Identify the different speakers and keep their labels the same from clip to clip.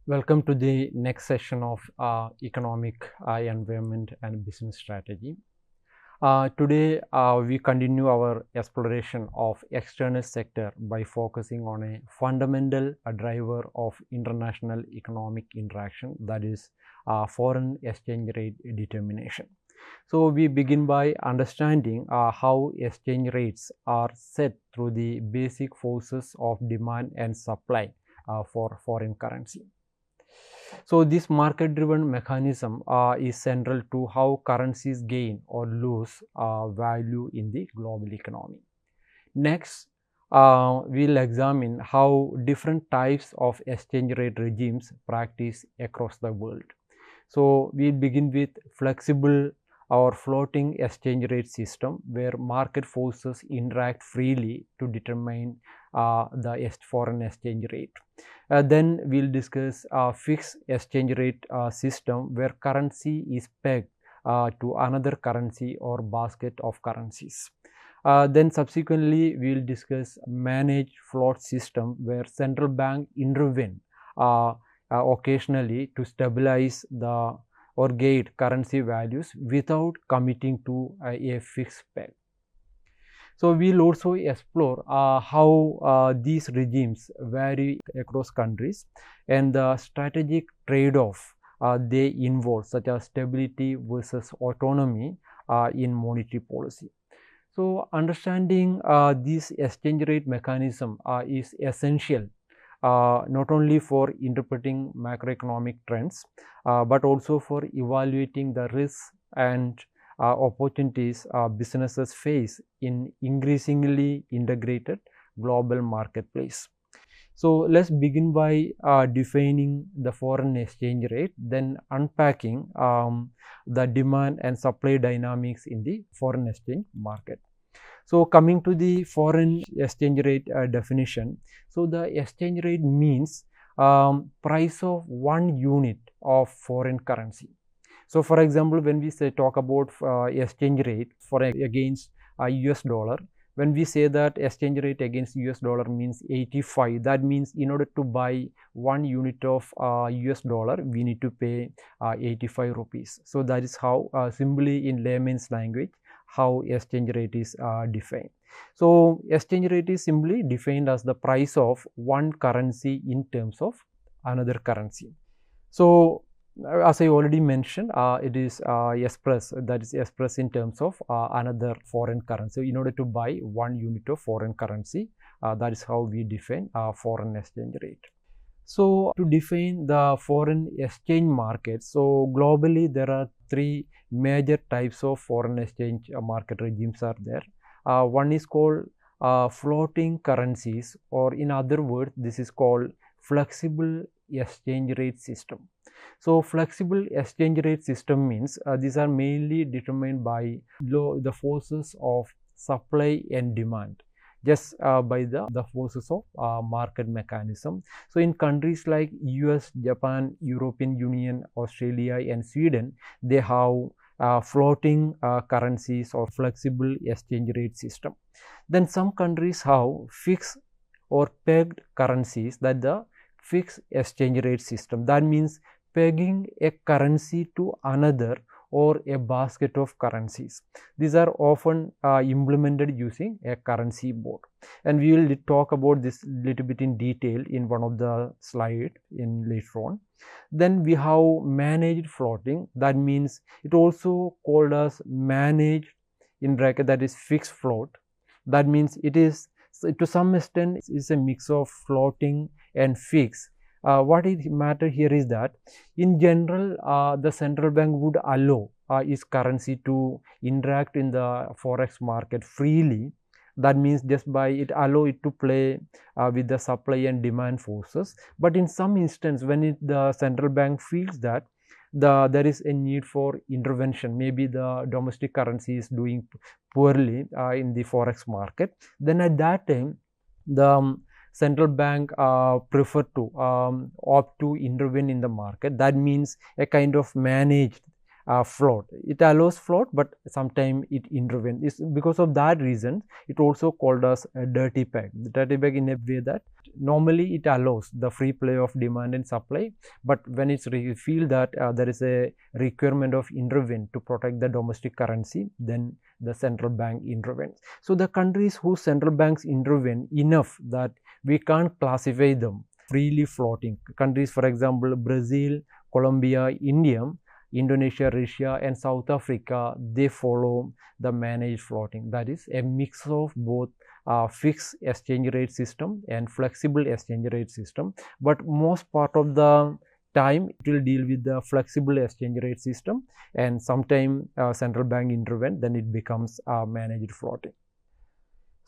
Speaker 1: Welcome to the next session of economic environment and business strategy. Today, we continue our exploration of external sector by focusing on a fundamental driver of international economic interaction, that is foreign exchange rate determination. So, we begin by understanding how exchange rates are set through the basic forces of demand and supply for foreign currency. So, this market driven mechanism is central to how currencies gain or lose value in the global economy. Next, we will examine how different types of exchange rate regimes practice across the world. So, we begin with flexible or floating exchange rate system where market forces interact freely to determine the foreign exchange rate. Then we will discuss fixed exchange rate system where currency is pegged to another currency or basket of currencies. Then subsequently we will discuss managed float system where central bank intervene occasionally to stabilize the or guide currency values without committing to a fixed peg. So, we will also explore how these regimes vary across countries and the strategic trade-off they involve, such as stability versus autonomy in monetary policy. So, understanding this exchange rate mechanism is essential not only for interpreting macroeconomic trends, but also for evaluating the risks and opportunities businesses face in increasingly integrated global marketplace. So, let us begin by defining the foreign exchange rate, then unpacking the demand and supply dynamics in the foreign exchange market. So, coming to the foreign exchange rate definition. So, the exchange rate means price of one unit of foreign currency. So, for example, when we say talk about exchange rate for against US dollar, when we say that exchange rate against US dollar means 85, that means in order to buy 1 unit of US dollar, we need to pay 85 rupees. So, that is how simply in layman's language how exchange rate is defined. So, exchange rate is simply defined as the price of one currency in terms of another currency. So, as I already mentioned, it is expressed, that is expressed in terms of another foreign currency. So, in order to buy 1 unit of foreign currency, that is how we define foreign exchange rate. So, to define the foreign exchange market, so globally there are 3 major types of foreign exchange market regimes are there. One is called floating currencies, or in other words, this is called flexible exchange rate system. So, flexible exchange rate system means these are mainly determined by the forces of supply and demand, just by the forces of market mechanism. So, in countries like US, Japan, European Union, Australia and Sweden, they have floating currencies or flexible exchange rate system. Then some countries have fixed or pegged currencies, that the fixed exchange rate system. That means pegging a currency to another or a basket of currencies. These are often implemented using a currency board, and we will talk about this little bit in detail in one of the slides in later on. Then we have managed floating, that means it also called as managed in bracket, that is fixed float. That means it is to some extent is a mix of floating and fixed. What is matter here is that in general the central bank would allow its currency to interact in the forex market freely. That means just by it allow it to play with the supply and demand forces. But in some instance, when the central bank feels that there is a need for intervention, maybe the domestic currency is doing poorly in the forex market, then at that time the central bank prefer to opt to intervene in the market. That means a kind of managed float. It allows float, but sometimes it intervenes. It's because of that reason it also called as a dirty peg. The dirty peg in a way that normally it allows the free play of demand and supply, but when it's feel that there is a requirement of intervene to protect the domestic currency, then the central bank intervenes. So the countries whose central banks intervene enough that we can't classify them freely floating countries, for example Brazil, Colombia, India, Indonesia, Russia and South Africa, they follow the managed floating. That is a mix of both fixed exchange rate system and flexible exchange rate system, but most part of the time it will deal with the flexible exchange rate system, and sometime central bank intervene, then it becomes managed floating.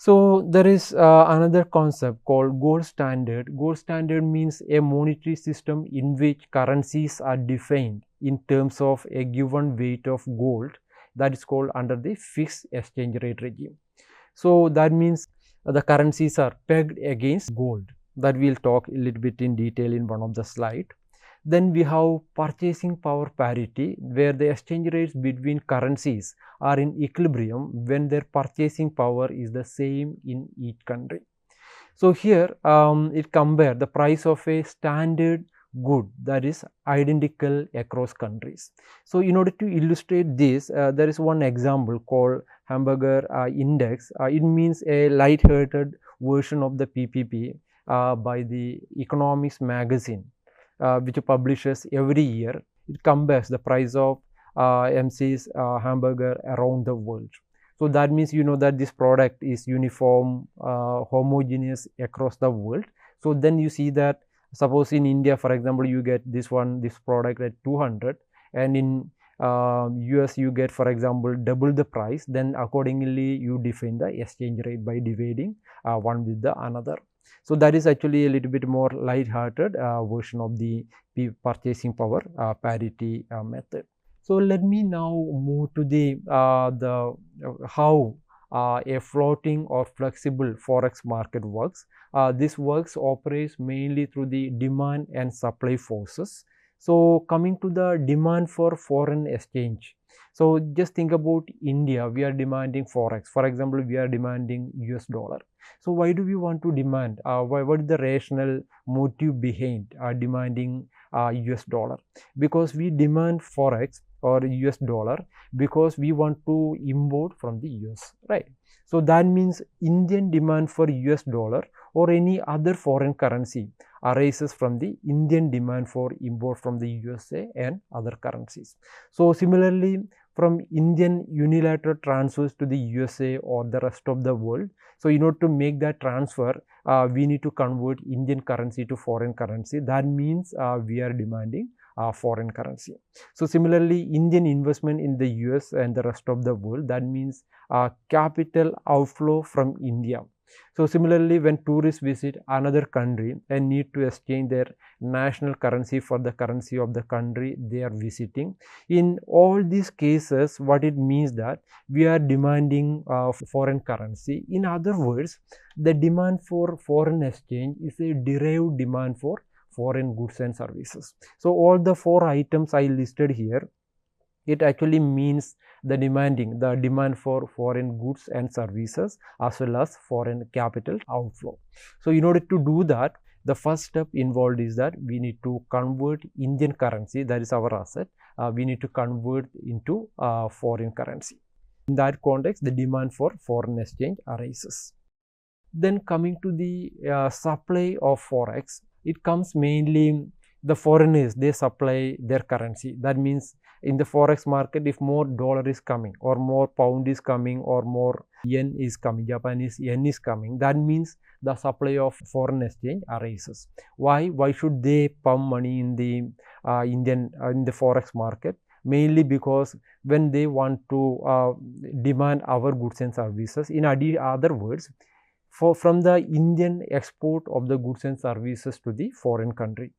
Speaker 1: So there is another concept called gold standard. Gold standard means a monetary system in which currencies are defined in terms of a given weight of gold, that is called under the fixed exchange rate regime. So that means the currencies are pegged against gold. That we'll talk a little bit in detail in one of the slides. Then we have purchasing power parity, where the exchange rates between currencies are in equilibrium when their purchasing power is the same in each country. So here it compares the price of a standard good that is identical across countries. So in order to illustrate this, there is one example called hamburger index. It means a light-hearted version of the PPP by the economics magazine, which publishes every year. It compares the price of MC's hamburger around the world. So that means you know that this product is uniform, homogeneous across the world. So then you see that suppose in India, for example, you get this product at 200, and in US you get, for example, double the price. Then accordingly you define the exchange rate by dividing one with the another. So that is actually a little bit more light-hearted version of the purchasing power parity method. So let me now move to the how a floating or flexible forex market works. This operates mainly through the demand and supply forces. So coming to the demand for foreign exchange. So just think about India. We are demanding forex. For example, we are demanding US dollar. So why do we want to demand? What is the rational motive behind demanding US dollar? Because we demand forex or US dollar because we want to import from the US, right? So that means Indian demand for US dollar or any other foreign currency arises from the Indian demand for import from the USA and other currencies. So similarly, from Indian unilateral transfers to the USA or the rest of the world. So in order to make that transfer, we need to convert Indian currency to foreign currency. That means we are demanding foreign currency. So similarly, Indian investment in the US and the rest of the world, that means capital outflow from India. So similarly, when tourists visit another country and need to exchange their national currency for the currency of the country they are visiting, in all these cases, what it means that we are demanding foreign currency. In other words, the demand for foreign exchange is a derived demand for foreign goods and services. So all the four items I listed here, it actually means the demand for foreign goods and services as well as foreign capital outflow. So in order to do that, the first step involved is that we need to convert Indian currency, that is our asset, we need to convert into foreign currency. In that context, the demand for foreign exchange arises. Then coming to the supply of forex, it comes mainly the foreigners, they supply their currency. That means in the forex market, if more dollar is coming or more pound is coming or more yen is coming, Japanese yen is coming, that means the supply of foreign exchange arises. Why should they pump money in the in the forex market? Mainly because when they want to demand our goods and services, in other words, from the Indian export of the goods and services to the foreign country.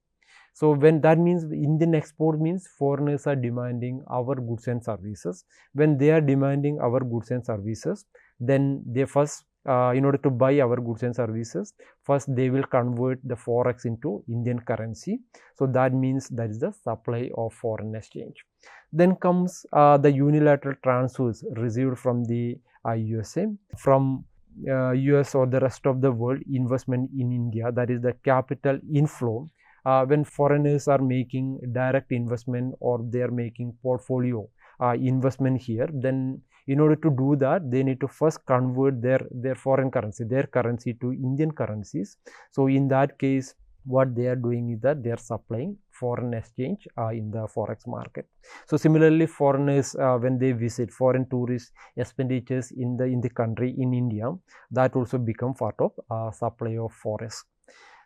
Speaker 1: So when that means Indian export means foreigners are demanding our goods and services. When they are demanding our goods and services, then they first in order to buy our goods and services, first they will convert the forex into Indian currency. So that means that is the supply of foreign exchange. Then comes the unilateral transfers received from the USA, from US or the rest of the world investment in India, that is the capital inflow. When foreigners are making direct investment or they are making portfolio investment here, then in order to do that, they need to first convert their foreign currency, their currency to Indian currencies. So in that case, what they are doing is that they are supplying foreign exchange in the forex market. So similarly, foreigners when they visit, foreign tourist expenditures in the country, in India, that also become part of supply of forex.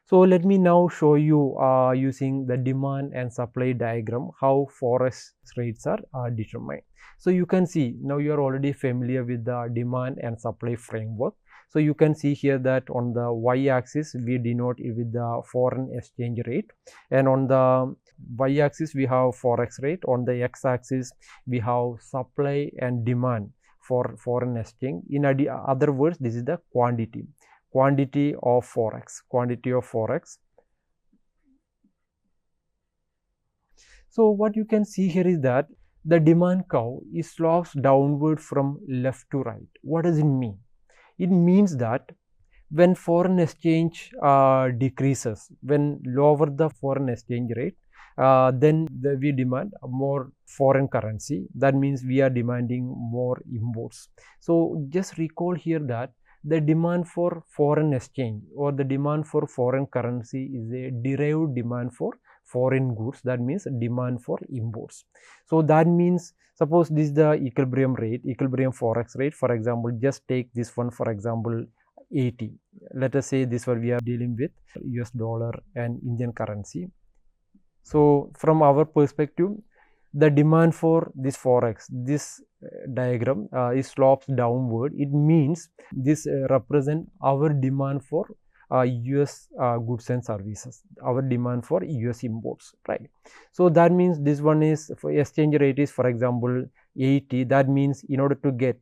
Speaker 1: So let me now show you using the demand and supply diagram how forex rates are determined. So you can see now you are already familiar with the demand and supply framework. So you can see here that on the y-axis we denote it with the foreign exchange rate, and on the y-axis we have forex rate, on the x-axis we have supply and demand for foreign exchange. In other words, this is the quantity of forex. So what you can see here is that the demand curve is slopes downward from left to right. What does it mean? It means that when foreign exchange decreases, when lower the foreign exchange rate, then we demand more foreign currency. That means we are demanding more imports. So just recall here that the demand for foreign exchange or the demand for foreign currency is a derived demand for foreign goods. That means demand for imports. So that means, suppose this is the equilibrium rate, equilibrium forex rate. For example, just take this one, for example, 80. Let us say this one we are dealing with US dollar and Indian currency. So from our perspective, the demand for this forex, this diagram is slopes downward. It means this represent our demand for US goods and services, our demand for US imports, right? So that means this one is, for exchange rate is, for example, 80. That means in order to get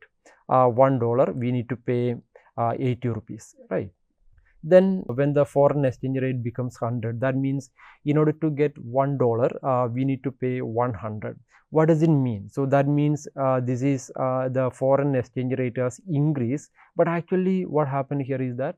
Speaker 1: $1, we need to pay 80 rupees, right? Then when the foreign exchange rate becomes 100, that means in order to get $1, we need to pay 100. What does it mean? So that means this is the foreign exchange rate has increased, but actually what happened here is that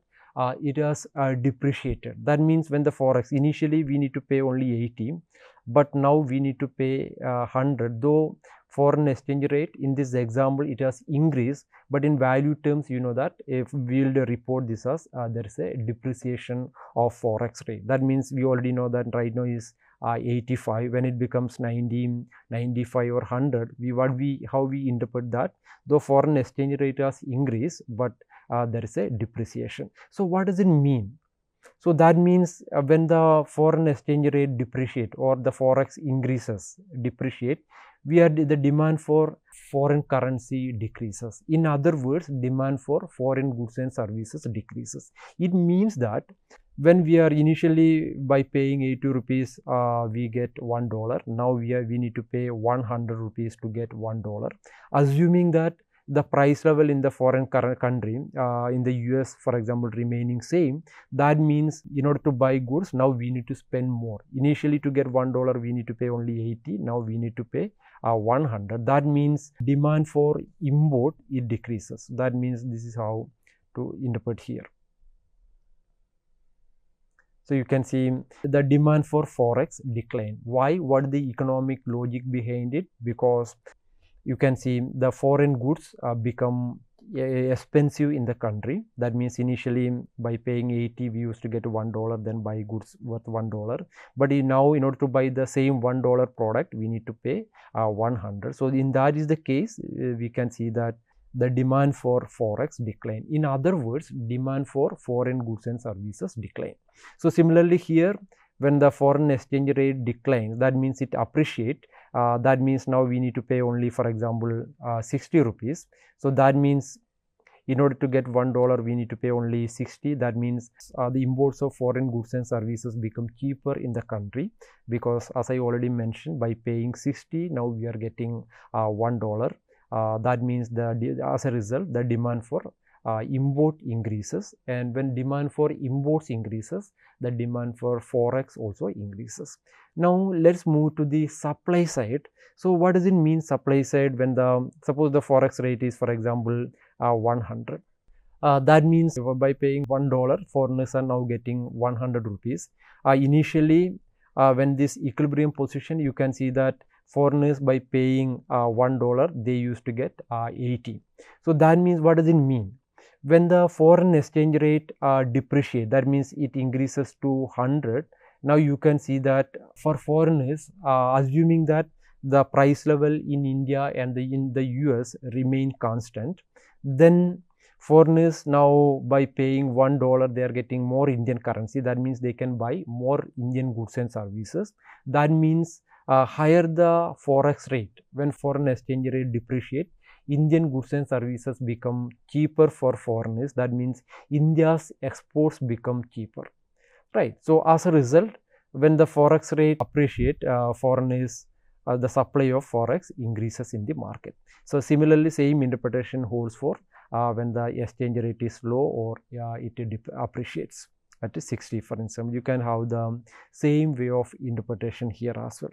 Speaker 1: it has depreciated. That means when the forex, initially we need to pay only 80, but now we need to pay 100. Though foreign exchange rate in this example it has increased, but in value terms, you know that if we will report this as there is a depreciation of forex rate. That means we already know that right now is 85. When it becomes 90, 95 or 100, how we interpret that? Though foreign exchange rate has increased, but there is a depreciation. So what does it mean? So that means when the foreign exchange rate depreciate or the forex increases, depreciate, the demand for foreign currency decreases. In other words, demand for foreign goods and services decreases. It means that when we are initially by paying 80 rupees, we get $1. Now we need to pay 100 rupees to get $1. Assuming that the price level in the foreign country, in the US, for example, remaining same, that means in order to buy goods, now we need to spend more. Initially to get $1, we need to pay only 80. Now we need to pay 100. That means demand for import, it decreases. That means this is how to interpret here. So you can see the demand for forex decline. Why? What is the economic logic behind it? Because you can see the foreign goods become expensive in the country. That means initially by paying 80 we used to get $1, then buy goods worth $1, but now in order to buy the same $1 product we need to pay 100. So in that is the case, we can see that the demand for forex decline. In other words, demand for foreign goods and services decline. So similarly here, when the foreign exchange rate declines, that means it appreciate. That means now we need to pay only, for example, 60 rupees. So that means in order to get $1, we need to pay only 60. That means the imports of foreign goods and services become cheaper in the country, because as I already mentioned, by paying 60, now we are getting $1. That means as a result, the demand for import increases, and when demand for imports increases, the demand for forex also increases. Now let's move to the supply side. So what does it mean supply side when suppose the forex rate is, for example, 100? That means by paying $1, foreigners are now getting 100 rupees. Initially, when this equilibrium position, you can see that foreigners by paying $1, they used to get 80. So that means, what does it mean? When the foreign exchange rate depreciates, that means it increases to 100. Now you can see that for foreigners, assuming that the price level in India and in the US remain constant, then foreigners now by paying $1, they are getting more Indian currency. That means they can buy more Indian goods and services. That means higher the forex rate, when foreign exchange rate depreciate, Indian goods and services become cheaper for foreigners. That means India's exports become cheaper, right? So as a result, when the forex rate appreciate, foreigners, the supply of forex increases in the market. So similarly, same interpretation holds for when the exchange rate is low or it appreciates at 60, for instance. You can have the same way of interpretation here as well.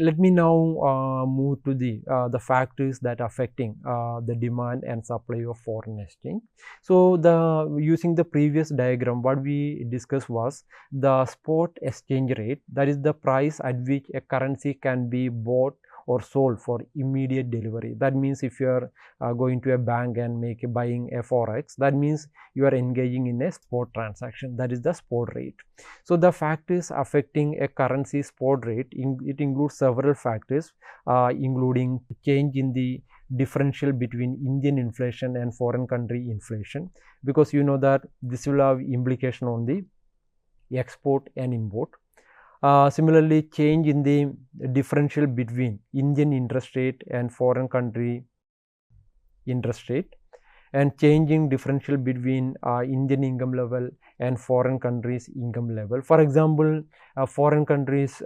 Speaker 1: Let me now move to the factors that are affecting the demand and supply of foreign exchange. So using the previous diagram, what we discussed was the spot exchange rate, that is the price at which a currency can be bought or sold for immediate delivery. That means if you are going to a bank and buying a forex, that means you are engaging in a spot transaction. That is the spot rate. So the factors affecting a currency spot rate, it includes several factors, including change in the differential between Indian inflation and foreign country inflation, because you know that this will have implication on the export and import. Similarly, change in the differential between Indian interest rate and foreign country interest rate, and changing differential between Indian income level and foreign countries income level. For example, foreign countries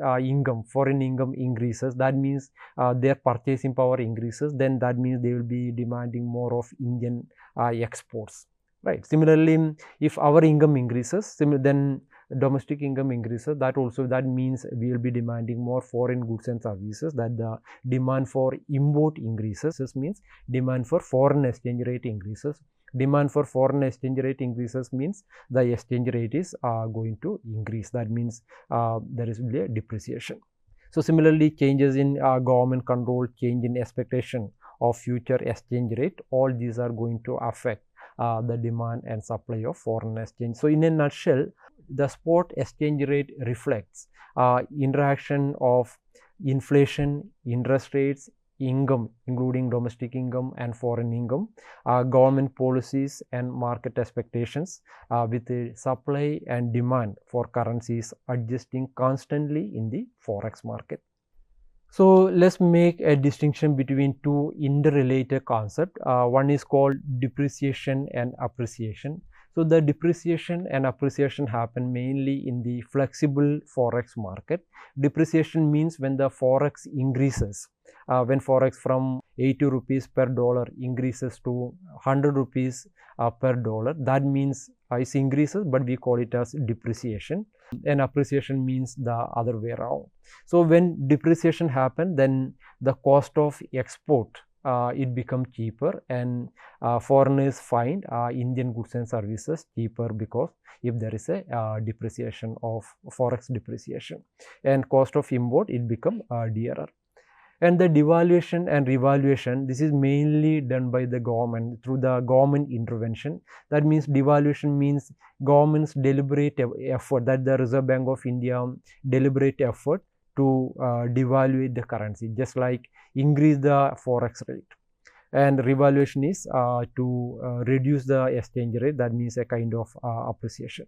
Speaker 1: foreign income increases, that means their purchasing power increases, then that means they will be demanding more of Indian exports, right? Similarly, if our income increases, then domestic income increases, that means we will be demanding more foreign goods and services, that the demand for import increases. This means demand for foreign exchange rate increases. Demand for foreign exchange rate increases means the exchange rate is going to increase. That means there is a depreciation. So similarly, changes in government control, change in expectation of future exchange rate, all these are going to affect the demand and supply of foreign exchange. So in a nutshell, the spot exchange rate reflects interaction of inflation, interest rates, income, including domestic income and foreign income, government policies and market expectations, with the supply and demand for currencies adjusting constantly in the forex market. So let's make a distinction between two interrelated concepts. One is called depreciation and appreciation. So the depreciation and appreciation happen mainly in the flexible forex market. Depreciation means when the forex increases, when forex from 80 rupees per dollar increases to 100 rupees per dollar, that means it increases, but we call it as depreciation. And appreciation means the other way around. So when depreciation happens, then the cost of export it becomes cheaper, and foreigners find Indian goods and services cheaper, because if there is a depreciation of forex depreciation, and cost of import it become dearer. And the devaluation and revaluation, this is mainly done by the government through the government intervention. That means devaluation means government's deliberate effort, that the Reserve Bank of India deliberate effort to devaluate the currency, just like increase the forex rate. And revaluation is to reduce the exchange rate, that means a kind of appreciation.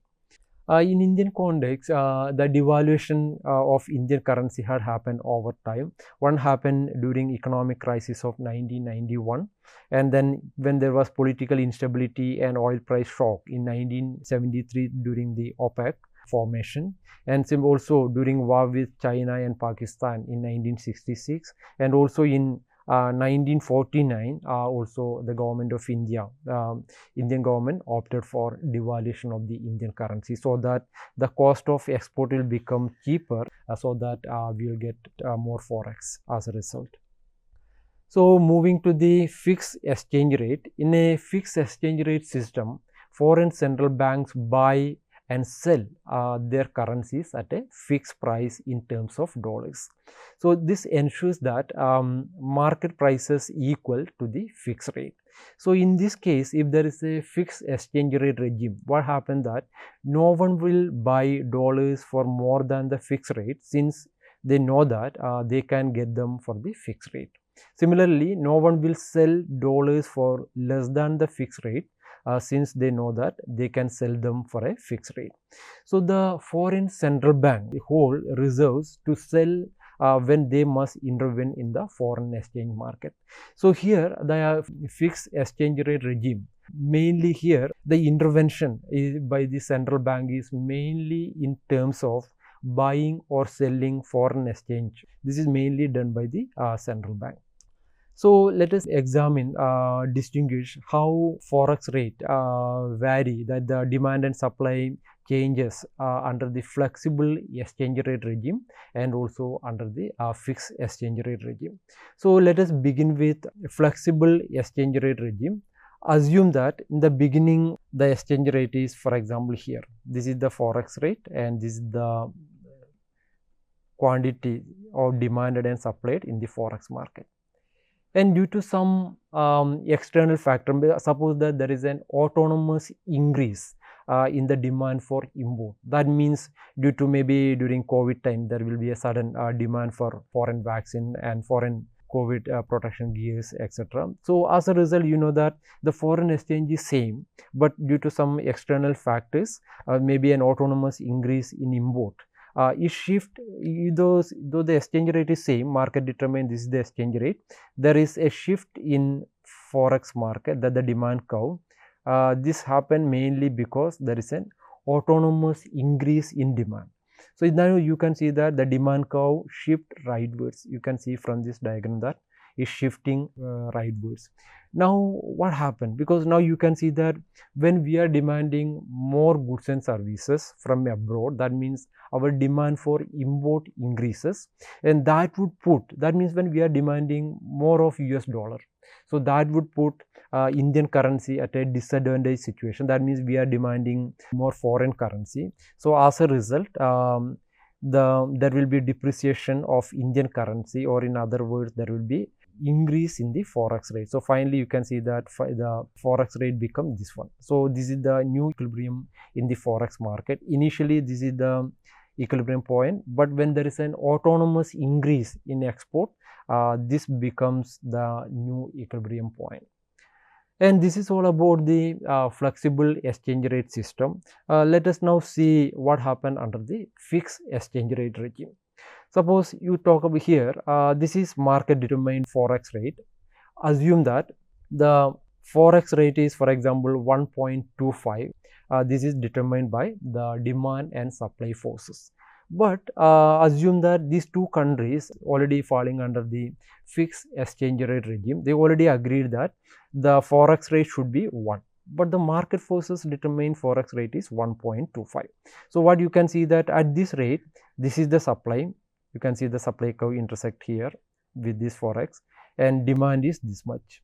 Speaker 1: In Indian context, the devaluation of Indian currency had happened over time. One happened during economic crisis of 1991, and then when there was political instability and oil price shock in 1973 during the OPEC formation, and also during war with China and Pakistan in 1966, and also in 1949, also the government of India, Indian government opted for devaluation of the Indian currency, so that the cost of export will become cheaper, so that we will get more forex as a result. So moving to the fixed exchange rate. In a fixed exchange rate system, foreign central banks buy and sell their currencies at a fixed price in terms of dollars. So this ensures that market prices equal to the fixed rate. So in this case, if there is a fixed exchange rate regime, what happens that no one will buy dollars for more than the fixed rate, since they know that they can get them for the fixed rate. Similarly, no one will sell dollars for less than the fixed rate, since they know that they can sell them for a fixed rate. So the foreign central bank hold reserves to sell when they must intervene in the foreign exchange market. So here the fixed exchange rate regime, mainly here the intervention by the central bank is mainly in terms of buying or selling foreign exchange. This is mainly done by the central bank. So let us examine, distinguish how forex rate vary, that the demand and supply changes under the flexible exchange rate regime and also under the fixed exchange rate regime. So let us begin with flexible exchange rate regime. Assume that in the beginning the exchange rate is, for example, here. This is the forex rate and this is the quantity of demanded and supplied in the forex market. And due to some external factor, suppose that there is an autonomous increase in the demand for import. That means due to maybe during COVID time, there will be a sudden demand for foreign vaccine and foreign COVID protection gears, etc. So as a result, you know that the foreign exchange is same, but due to some external factors, maybe an autonomous increase in import. Is shift, though the exchange rate is same, market determine this is the exchange rate, there is a shift in forex market, that the demand curve. This happened mainly because there is an autonomous increase in demand. So now you can see that the demand curve shift rightwards. You can see from this diagram that is shifting rightwards. Now what happened? Because now you can see that when we are demanding more goods and services from abroad, that means our demand for import increases, and that means when we are demanding more of US dollar, so that would put Indian currency at a disadvantage situation. That means we are demanding more foreign currency. So as a result, there will be depreciation of Indian currency, or in other words, there will be increase in the forex rate. So finally you can see that the forex rate become this one. So this is the new equilibrium in the forex market. Initially this is the equilibrium point, but when there is an autonomous increase in export, this becomes the new equilibrium point. And this is all about the flexible exchange rate system. Let us now see what happened under the fixed exchange rate regime. Suppose you talk about here, this is market determined forex rate. Assume that the forex rate is, for example, 1.25. This is determined by the demand and supply forces. But assume that these two countries already falling under the fixed exchange rate regime, they already agreed that the forex rate should be 1. But the market forces determine forex rate is 1.25. So what you can see that at this rate, this is the supply. You can see the supply curve intersect here with this forex, and demand is this much.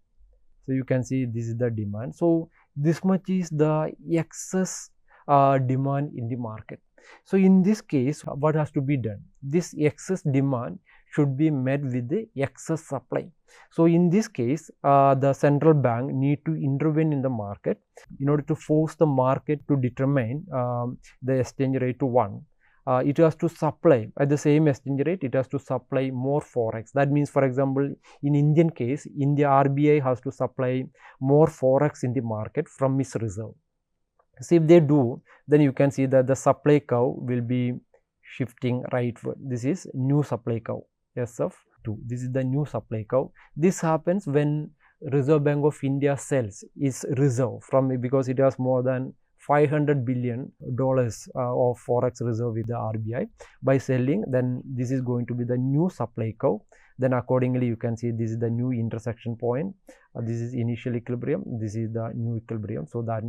Speaker 1: So you can see this is the demand. So this much is the excess demand in the market. So in this case, what has to be done? This excess demand should be met with the excess supply. So in this case, the central bank need to intervene in the market in order to force the market to determine the exchange rate to 1. It has to supply at the same exchange rate, it has to supply more forex. That means, for example, in Indian case, India RBI has to supply more forex in the market from its reserve. So if they do, then you can see that the supply curve will be shifting rightward. This is new supply curve, SF2. This is the new supply curve. This happens when Reserve Bank of India sells its reserve from, because it has more than $500 billion of forex reserve with the RBI by selling. Then this is going to be the new supply curve. Then accordingly you can see this is the new intersection point. This is initial equilibrium, this is the new equilibrium. So that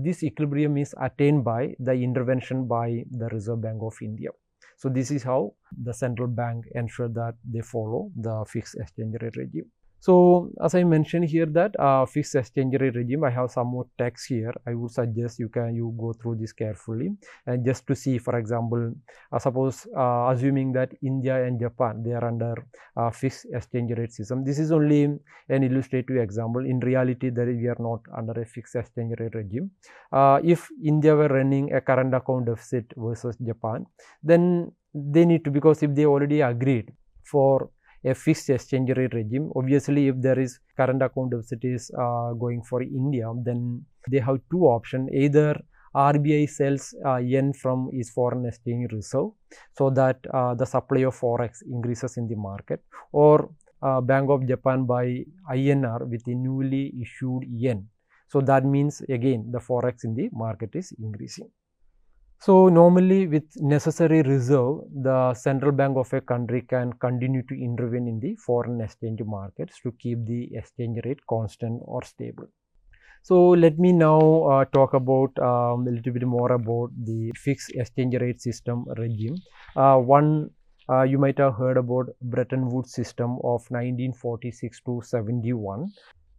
Speaker 1: this equilibrium is attained by the intervention by the Reserve Bank of India. So this is how the central bank ensure that they follow the fixed exchange rate regime. So as I mentioned here that fixed exchange rate regime, I have some more text here. I would suggest you go through this carefully, and just to see, for example, suppose assuming that India and Japan, they are under fixed exchange rate system. This is only an illustrative example. In reality, we are not under a fixed exchange rate regime. If India were running a current account deficit versus Japan, then they need to, because if they already agreed for a fixed exchange rate regime, obviously if there is current account deficit is going for India, then they have two options. Either RBI sells yen from its foreign exchange reserve so that the supply of forex increases in the market, or Bank of Japan buy INR with the newly issued yen. So that means again the forex in the market is increasing. So normally with necessary reserve, the central bank of a country can continue to intervene in the foreign exchange markets to keep the exchange rate constant or stable. So let me now talk about a little bit more about the fixed exchange rate system regime. You might have heard about Bretton Woods system of 1946 to 71.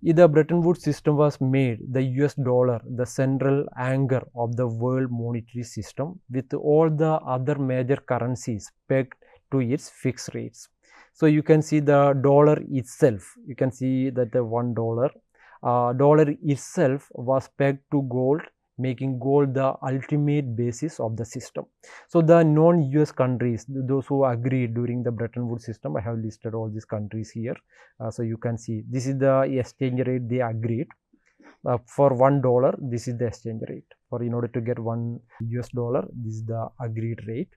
Speaker 1: The Bretton Woods system was made the US dollar the central anchor of the world monetary system, with all the other major currencies pegged to its fixed rates. So you can see the dollar itself, you can see that the $1 dollar itself was pegged to gold, making gold the ultimate basis of the system. So the non-US countries, those who agreed during the Bretton Woods system, I have listed all these countries here. So you can see this is the exchange rate they agreed. For $1, this is the exchange rate. For in order to get $1, this is the agreed rate.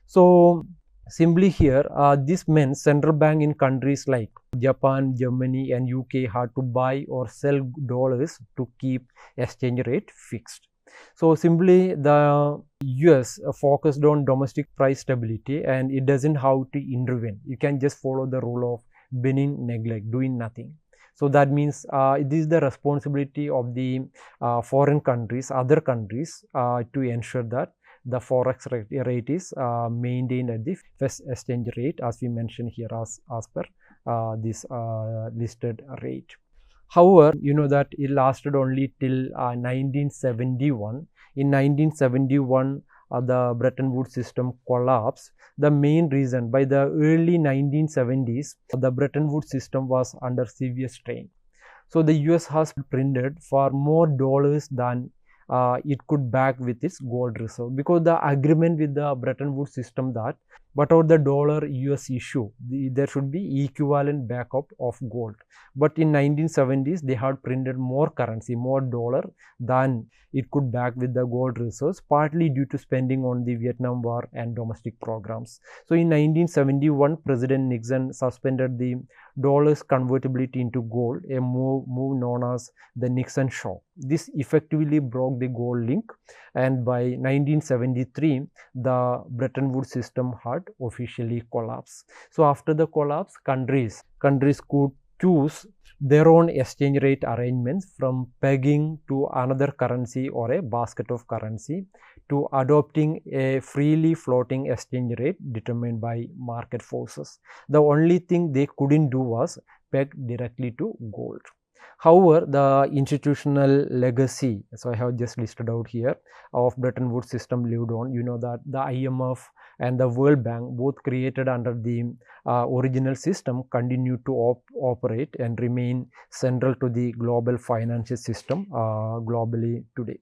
Speaker 1: So simply here, this meant central bank in countries like Japan, Germany and UK had to buy or sell dollars to keep exchange rate fixed. So simply the US focused on domestic price stability, and it doesn't have to intervene. You can just follow the rule of benign neglect, doing nothing. So that means it is the responsibility of the foreign countries, other countries, to ensure that the forex rate is maintained at the fixed exchange rate, as we mentioned here, as per this listed rate. However, you know that it lasted only till 1971. In 1971, the Bretton Woods system collapsed. The main reason, by the early 1970s, the Bretton Woods system was under severe strain. So the US has printed far more dollars than it could back with its gold reserve, because the agreement with the Bretton Woods system that whatever the dollar US issue, there should be equivalent backup of gold. But in 1970s, they had printed more currency, more dollar than it could back with the gold reserves, partly due to spending on the Vietnam War and domestic programs. So in 1971, President Nixon suspended the dollar's convertibility into gold, a move known as the Nixon shock. This effectively broke the gold link, and by 1973, the Bretton Woods system had officially collapsed. So after the collapse, countries could choose their own exchange rate arrangements, from pegging to another currency or a basket of currency, to adopting a freely floating exchange rate determined by market forces. The only thing they couldn't do was peg directly to gold. However, the institutional legacy, so I have just listed out here, of Bretton Woods system lived on. You know that the IMF and the World Bank, both created under the original system, continue to operate and remain central to the global financial system globally today.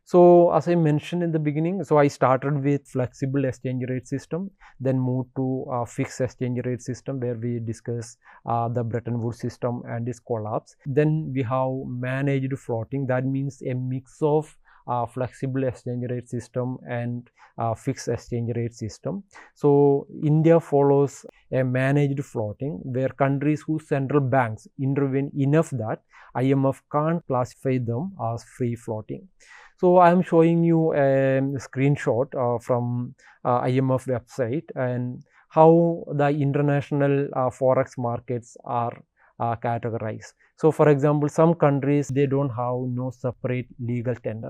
Speaker 1: So as I mentioned in the beginning, so I started with flexible exchange rate system, then moved to fixed exchange rate system, where we discuss the Bretton Woods system and its collapse. Then we have managed floating, that means a mix of flexible exchange rate system and fixed exchange rate system. So India follows a managed floating, where countries whose central banks intervene enough that IMF can't classify them as free floating. So I am showing you a screenshot from IMF website and how the international forex markets are categorized. So for example, some countries they don't have no separate legal tender.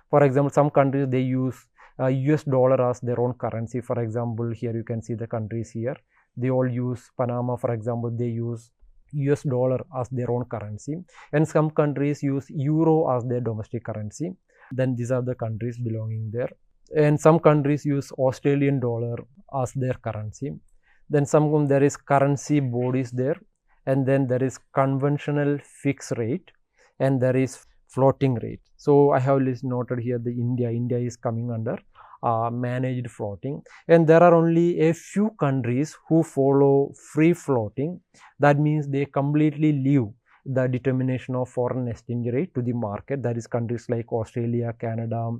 Speaker 1: For example, some countries they use US dollar as their own currency. For example, here you can see the countries here. They all use Panama, for example, they use US dollar as their own currency, and some countries use euro as their domestic currency. Then these are the countries belonging there. And some countries use Australian dollar as their currency. Then some there is currency bodies there, and then there is conventional fixed rate, and there is floating rate. So I have noted here the India is coming under managed floating, and there are only a few countries who follow free floating. That means they completely leave the determination of foreign exchange rate to the market. That is countries like Australia, Canada,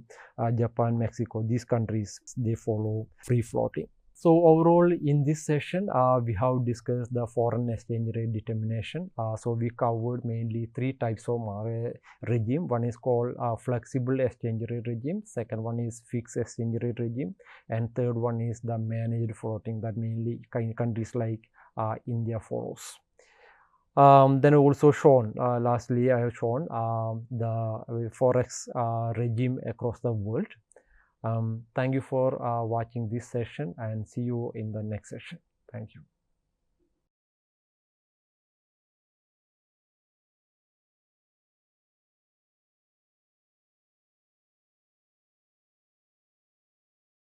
Speaker 1: Japan, Mexico. These countries they follow free floating. So overall in this session we have discussed the foreign exchange rate determination. So we covered mainly three types of regime. One is called flexible exchange rate regime, second one is fixed exchange rate regime, and third one is the managed floating that mainly countries like India follows. Then also shown, lastly I have shown the forex regime across the world. Thank you for watching this session and see you in the next session. Thank you.